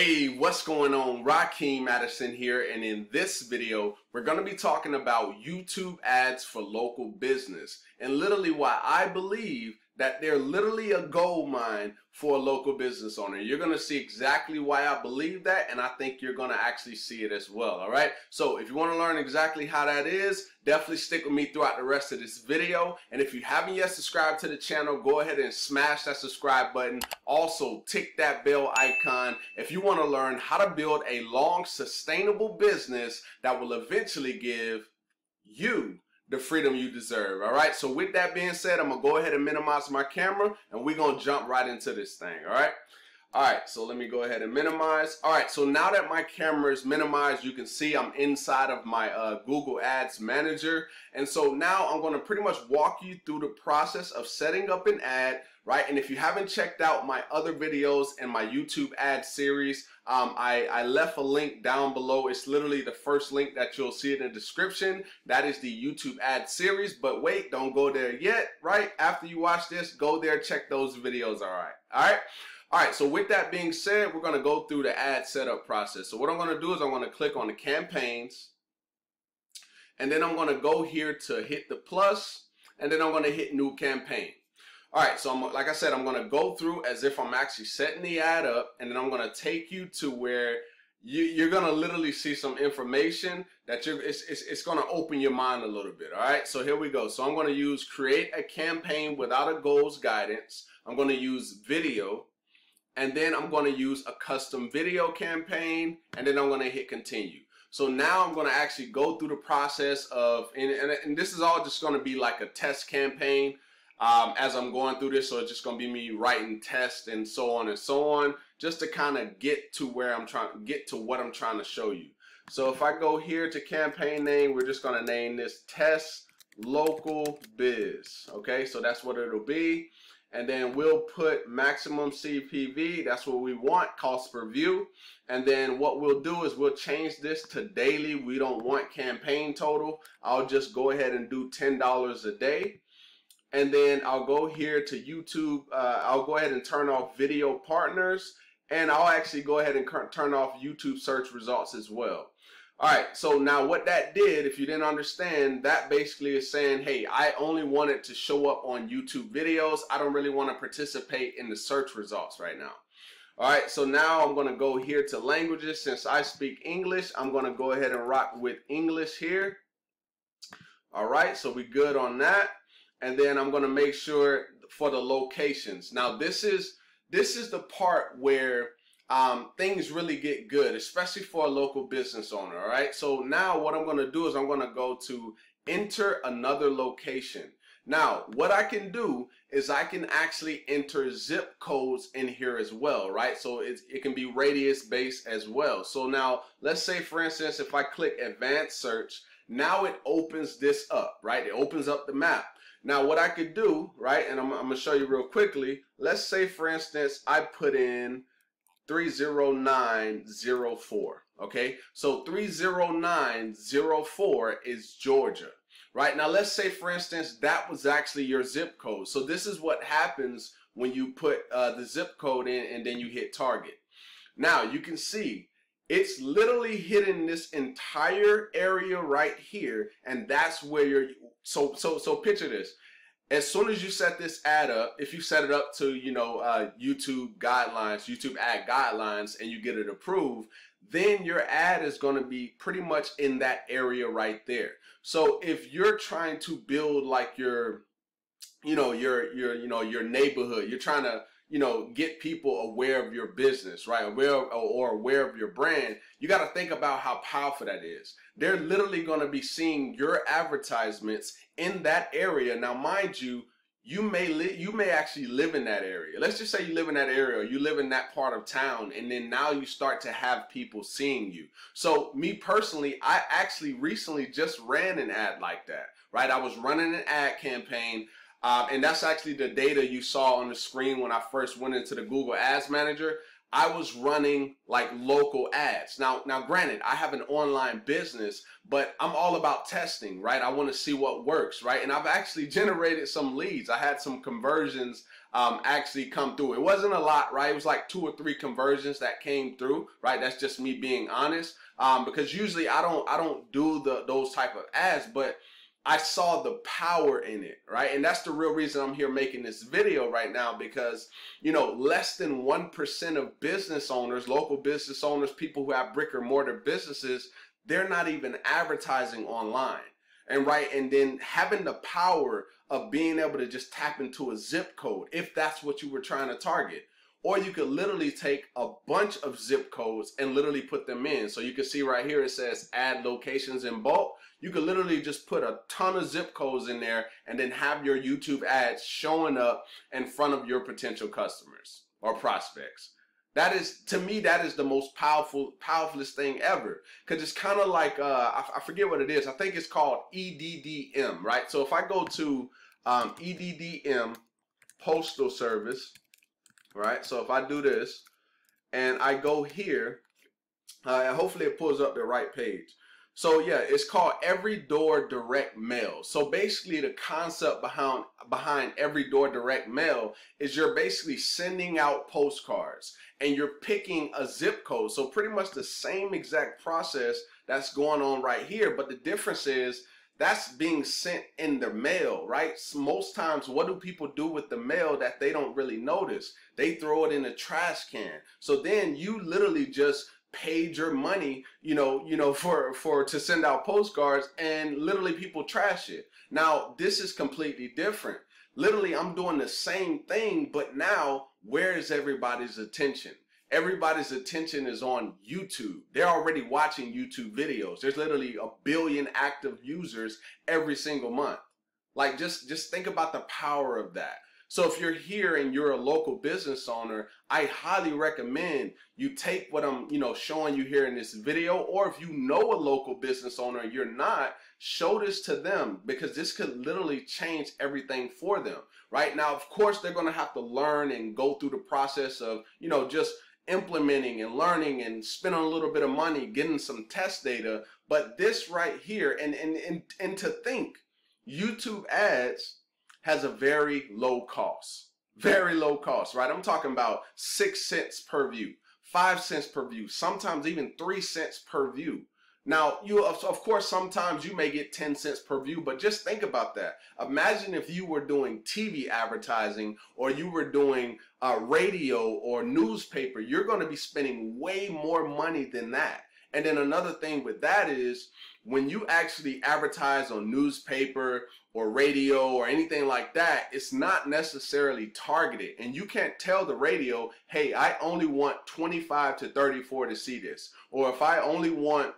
Hey, what's going on? Rakeem Madison here, and in this video, we're going to be talking about YouTube ads for local business and literally why I believe that they're literally a gold mine for a local business owner. You're going to see exactly why I believe that, and I think you're going to actually see it as well, all right? So if you want to learn exactly how that is, definitely stick with me throughout the rest of this video. And if you haven't yet subscribed to the channel, go ahead and smash that subscribe button. Also, tick that bell icon if you want to learn how to build a long, sustainable business that will eventually give you the freedom you deserve. All right, so with that being said, I'm gonna go ahead and minimize my camera and we're gonna jump right into this thing. All right, so let me go ahead and minimize. All right, so now that my camera is minimized, you can see I'm inside of my Google Ads Manager. And so now I'm gonna pretty much walk you through the process of setting up an ad, right? And if you haven't checked out my other videos in my YouTube ad series, I left a link down below. It's literally the first link that you'll see in the description. That is the YouTube ad series. But wait, don't go there yet, right? After you watch this, go there, check those videos, all right, so with that being said, we're going to go through the ad setup process. So what I'm going to do is I'm going to click on the campaigns, and then I'm going to go here to hit the plus, and then I'm going to hit new campaign. All right, so like I said, I'm going to go through as if I'm actually setting the ad up, and then I'm going to take you to where you're going to literally see some information that it's going to open your mind a little bit. All right, so here we go. So I'm going to use create a campaign without a goals guidance. I'm going to use video. And then I'm going to use a custom video campaign, and then I'm going to hit continue. So now I'm going to actually go through the process of, and this is all just going to be like a test campaign as I'm going through this. So it's just going to be me writing tests and so on, just to kind of get to where I'm trying to get to what I'm trying to show you. So if I go here to campaign name, we're just going to name this test local biz. Okay, so that's what it'll be. And then we'll put maximum CPV, that's what we want, cost per view. And then what we'll do is we'll change this to daily. We don't want campaign total. I'll just go ahead and do $10 a day. And then I'll go here to YouTube. I'll go ahead and turn off video partners. And I'll actually go ahead and turn off YouTube search results as well. All right, so now what that did, if you didn't understand, that basically is saying, hey, I only want it to show up on YouTube videos. I don't really want to participate in the search results right now. All right, so now I'm going to go here to languages. Since I speak English, I'm going to go ahead and rock with English here. All right, so we're good on that. And then I'm going to make sure for the locations. Now, this is the part where things really get good, especially for a local business owner. All right, so now what I'm going to do is I'm going to go to enter another location. Now what I can do is I can actually enter zip codes in here as well, right? So it can be radius based as well. So now let's say, for instance, if I click advanced search, now it opens this up, right? It opens up the map. Now what I could do, right, and I'm going to show you real quickly. Let's say, for instance, I put in 30904. Okay, so 30904 is Georgia. Right, now let's say, for instance, that was actually your zip code. So this is what happens when you put the zip code in and then you hit target. Now you can see it's literally hitting this entire area right here, and that's where you're so picture this. As soon as you set this ad up, if you set it up to, YouTube guidelines, YouTube ad guidelines, and you get it approved, then your ad is going to be pretty much in that area right there. So if you're trying to build like your neighborhood, you're trying to, get people aware of your business, right? Aware of your brand, you got to think about how powerful that is. They're literally going to be seeing your advertisements in that area. Now, mind you, you may actually live in that area. Let's just say you live in that area, or you live in that part of town, and then now you start to have people seeing you. So me personally, I actually recently just ran an ad like that, right? I was running an ad campaign. And that's actually the data you saw on the screen when I first went into the Google Ads Manager. I was running like local ads. Now granted, I have an online business, but I'm all about testing, right? I want to see what works, right? And I've actually generated some leads. I had some conversions actually come through. It wasn't a lot, right? It was like 2 or 3 conversions that came through, right? That's just me being honest, because usually I don't do those type of ads, but I saw the power in it, right? And that's the real reason I'm here making this video right now, because, you know, less than 1% of business owners, local business owners, people who have brick and mortar businesses, they're not even advertising online. And right, and then having the power of being able to just tap into a zip code, if that's what you were trying to target. Or you could literally take a bunch of zip codes and literally put them in. So you can see right here, it says add locations in bulk. You could literally just put a ton of zip codes in there and then have your YouTube ads showing up in front of your potential customers or prospects. That is, to me, that is the most powerfulest thing ever. Because it's kind of like, I forget what it is. I think it's called EDDM, right? So if I go to EDDM Postal Service, right? So if I do this and I go here, hopefully it pulls up the right page. So yeah, it's called Every Door Direct Mail. So basically the concept behind Every Door Direct Mail is you're basically sending out postcards and you're picking a zip code. So pretty much the same exact process that's going on right here, but the difference is that's being sent in the mail, right? So most times, what do people do with the mail that they don't really notice? They throw it in a trash can. So then you literally just paid your money, for to send out postcards, and literally people trash it. Now, this is completely different. Literally, I'm doing the same thing, but now where is everybody's attention? Everybody's attention is on YouTube. They're already watching YouTube videos. There's literally 1 billion active users every single month. Like, just think about the power of that. So if you're here and you're a local business owner, I highly recommend you take what I'm, showing you here in this video, or if you know a local business owner and you're not, show this to them, because this could literally change everything for them. Right now, of course, they're going to have to learn and go through the process of, just implementing and learning and spending a little bit of money, getting some test data. But this right here, and to think, YouTube ads has a very low cost, right? I'm talking about 6 cents per view, 5 cents per view, sometimes even 3 cents per view. Now, of course, sometimes you may get 10 cents per view, but just think about that. Imagine if you were doing TV advertising, or you were doing radio or newspaper. You're going to be spending way more money than that. And then another thing with that is, when you actually advertise on newspaper or radio or anything like that, it's not necessarily targeted. And you can't tell the radio, hey, I only want 25 to 34 to see this. Or if I only want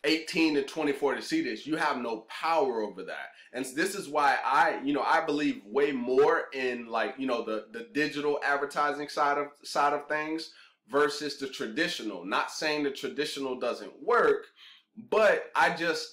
18 to 24 to see this. You have no power over that. And this is why I believe way more in, like, the digital advertising side of things versus the traditional. Not saying the traditional doesn't work, but I just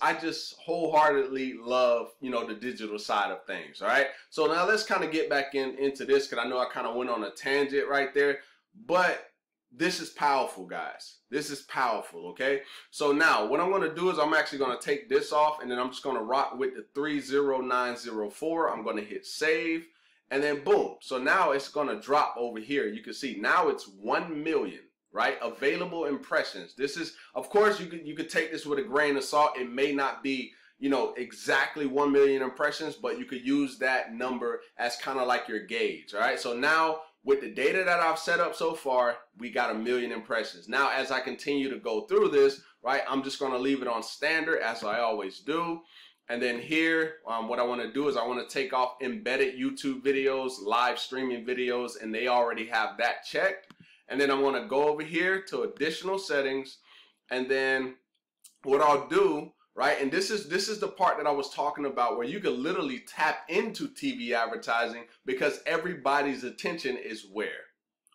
wholeheartedly love, the digital side of things. All right. So now let's kind of get back into this, because I know I kind of went on a tangent right there, but this is powerful, guys. This is powerful, okay? So now what I'm going to do is I'm actually going to take this off, and then I'm just going to rock with the 30904. I'm going to hit save, and then boom. So now it's going to drop over here. You can see now it's 1 million, right? Available impressions. This is, of course, you could take this with a grain of salt. It may not be, exactly 1 million impressions, but you could use that number as kind of like your gauge, all right? So now, with the data that I've set up so far, we got 1 million impressions. Now, as I continue to go through this, right, I'm just going to leave it on standard, as I always do. And then here, what I want to do is I want to take off embedded YouTube videos, live streaming videos, and they already have that checked. And then I want to go over here to additional settings. And then what I'll do, right, and this is the part that I was talking about, where you can literally tap into TV advertising, because everybody's attention is where?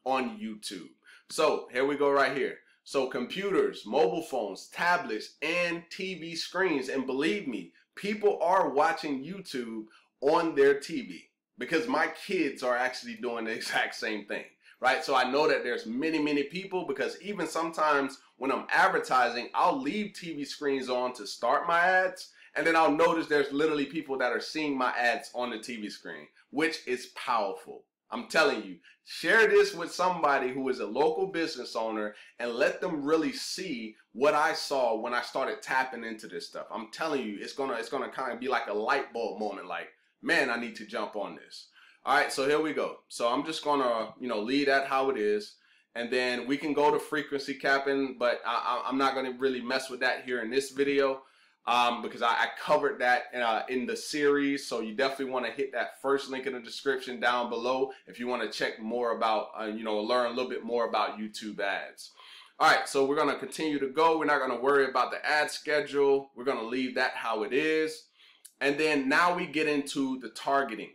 On YouTube. So here we go right here. So computers, mobile phones, tablets, and TV screens. And believe me, people are watching YouTube on their TV, because my kids are actually doing the exact same thing. right? So I know that there's many people, because even sometimes when I'm advertising, I'll leave TV screens on to start my ads, and then I'll notice there's literally people that are seeing my ads on the TV screen, which is powerful. I'm telling you, share this with somebody who is a local business owner and let them really see what I saw when I started tapping into this stuff. I'm telling you, it's gonna kind of be like a light bulb moment, like, man, I need to jump on this. All right, so here we go. So I'm just gonna, leave that how it is, and then we can go to frequency capping, but I'm not gonna really mess with that here in this video. Because I covered that in the series, so you definitely want to hit that first link in the description down below if you want to check more about, learn a little bit more about YouTube ads. All right, so we're going to continue to go. We're not going to worry about the ad schedule. We're going to leave that how it is. And then now we get into the targeting.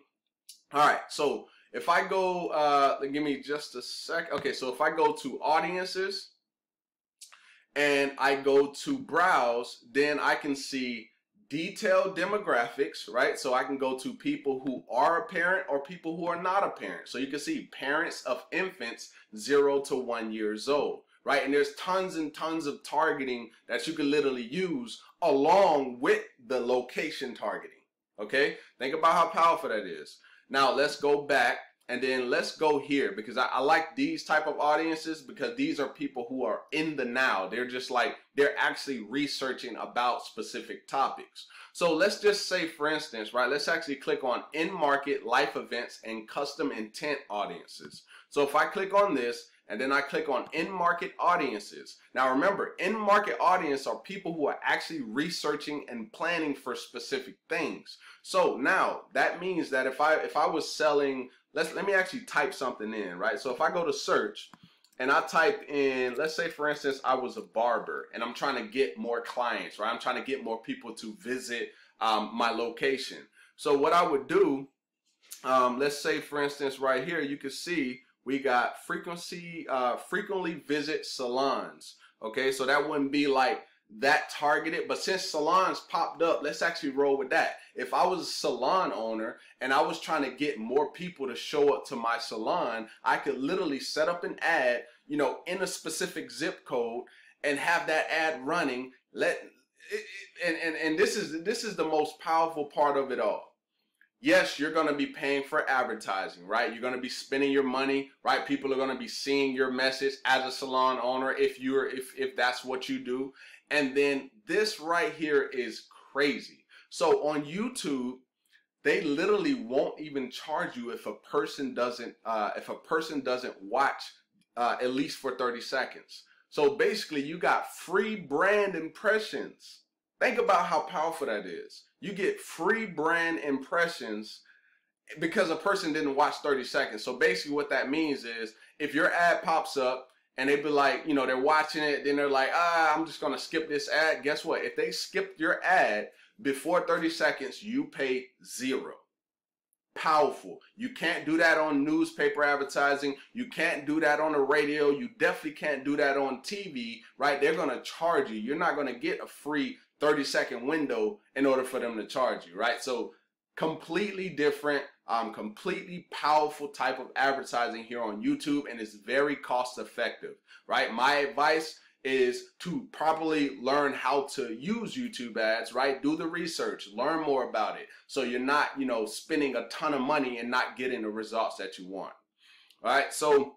All right, so if I go, give me just a sec. Okay, so if I go to audiences, and I go to browse, then I can see detailed demographics, right? So I can go to people who are a parent or people who are not a parent. So you can see parents of infants 0 to 1 years old, right? And there's tons and tons of targeting that you can literally use along with the location targeting, okay? Think about how powerful that is. Now let's go back. And then let's go here, because I like these type of audiences, because these are people who are in the now. They're just like, they're actually researching about specific topics. So let's just say, for instance, right, let's actually click on in-market life events and custom intent audiences. So if I click on this, and then I click on in-market audiences. Now remember, in-market audience are people who are actually researching and planning for specific things. So now that means that if I was selling, let me actually type something in, right? So if I go to search and I type in, let's say for instance, I was a barber and I'm trying to get more clients, right? I'm trying to get more people to visit my location. So what I would do, let's say for instance right here, you can see we got frequently visit salons. Okay, so that wouldn't be like that targeted, but since salons popped up, let's actually roll with that. If I was a salon owner and I was trying to get more people to show up to my salon, I could literally set up an ad, in a specific zip code and have that ad running. And this is the most powerful part of it all. Yes, you're going to be paying for advertising, right? You're going to be spending your money, right? People are going to be seeing your message as a salon owner if that's what you do. And then this right here is crazy. So on YouTube, they literally won't even charge you if a person doesn't watch at least for 30 seconds. So basically, you got free brand impressions. Think about how powerful that is. You get free brand impressions because a person didn't watch 30 seconds. So basically what that means is if your ad pops up and they be like, they're watching it, then they're like, I'm just going to skip this ad. Guess what? If they skipped your ad before 30 seconds, you pay 0. Powerful. You can't do that on newspaper advertising. You can't do that on the radio. You definitely can't do that on TV, right? They're going to charge you. You're not going to get a free 30-second window in order for them to charge you, right? So completely different, completely powerful type of advertising here on YouTube, and it's very cost effective, right? My advice is to properly learn how to use YouTube ads, right? Do the research, learn more about it, so you're not, spending a ton of money and not getting the results that you want. All right, so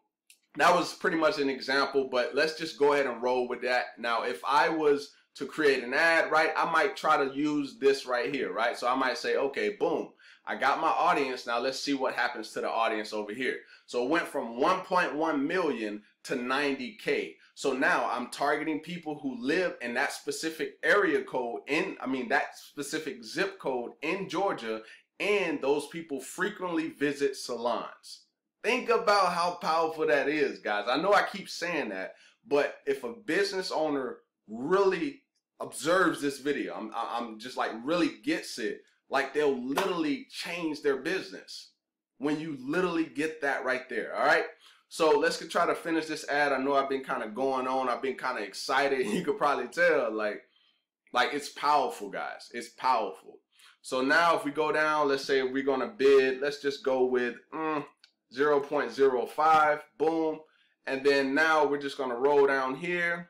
that was pretty much an example, but let's just go ahead and roll with that. Now, if I was to create an ad, right, I might try to use this right here, right? So I might say, okay, boom, I got my audience. Now let's see what happens to the audience over here. So it went from 1.1 million to 90K. So now I'm targeting people who live in that specific area code that specific zip code in Georgia, and those people frequently visit salons. Think about how powerful that is, guys. I know I keep saying that, but if a business owner really observes this video, I'm just like really gets it, like they'll literally change their business when you literally get that right there. All right, so let's try to finish this ad. I know I've been kind of going on, I've been kind of excited. You could probably tell, like it's powerful, guys. It's powerful. So now if we go down, let's say we're gonna bid, let's just go with 0.05, boom. And then now we're just gonna roll down here.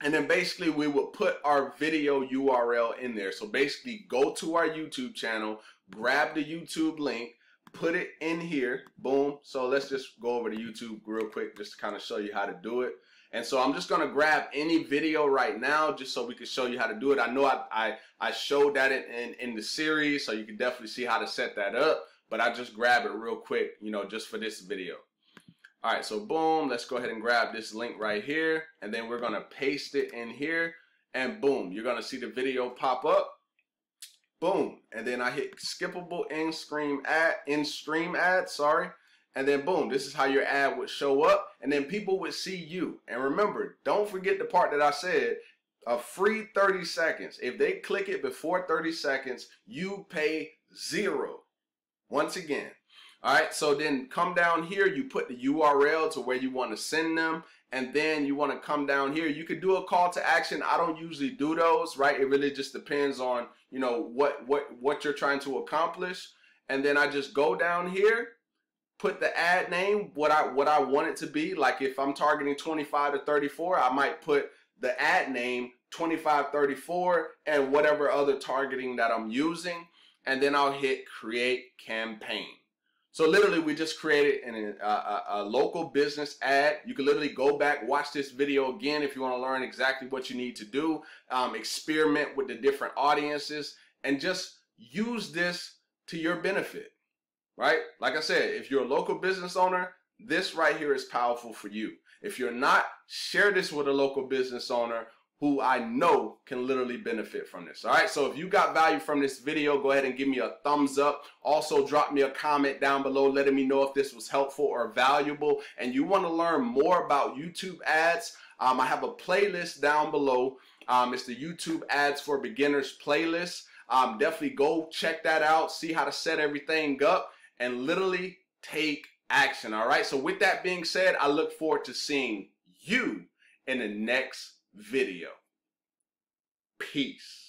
And then basically we will put our video URL in there. So basically go to our YouTube channel, grab the YouTube link, put it in here, boom. So let's just go over to YouTube real quick just to kind of show you how to do it. And so I'm just gonna grab any video right now just so we can show you how to do it. I know I showed that in the series, so you can definitely see how to set that up, but I just grab it real quick, you know, just for this video. All right, so boom, let's go ahead and grab this link right here, and then we're gonna paste it in here, and boom, you're gonna see the video pop up, boom, and then I hit skippable in-stream ad, sorry, and then boom, this is how your ad would show up, and then people would see you. And remember, don't forget the part that I said, a free 30 seconds. If they click it before 30 seconds, you pay $0. Once again. All right, so then come down here, you put the URL to where you want to send them, and then you want to come down here. You could do a call to action. I don't usually do those, right? It really just depends on, you know, what you're trying to accomplish. And then I just go down here, put the ad name, what I want it to be. Like if I'm targeting 25 to 34, I might put the ad name 2534 and whatever other targeting that I'm using, and then I'll hit create campaign. So literally we just created a local business ad. You can literally go back, watch this video again if you want to learn exactly what you need to do, experiment with the different audiences, and just use this to your benefit, right? Like I said, if you're a local business owner, this right here is powerful for you. If you're not, share this with a local business owner who I know can literally benefit from this. All right, so if you got value from this video, go ahead and give me a thumbs up. Also, drop me a comment down below letting me know if this was helpful or valuable. And you want to learn more about YouTube ads, I have a playlist down below. It's the YouTube Ads for Beginners playlist. Definitely go check that out, see how to set everything up, and literally take action. All right, so with that being said, I look forward to seeing you in the next video. Peace.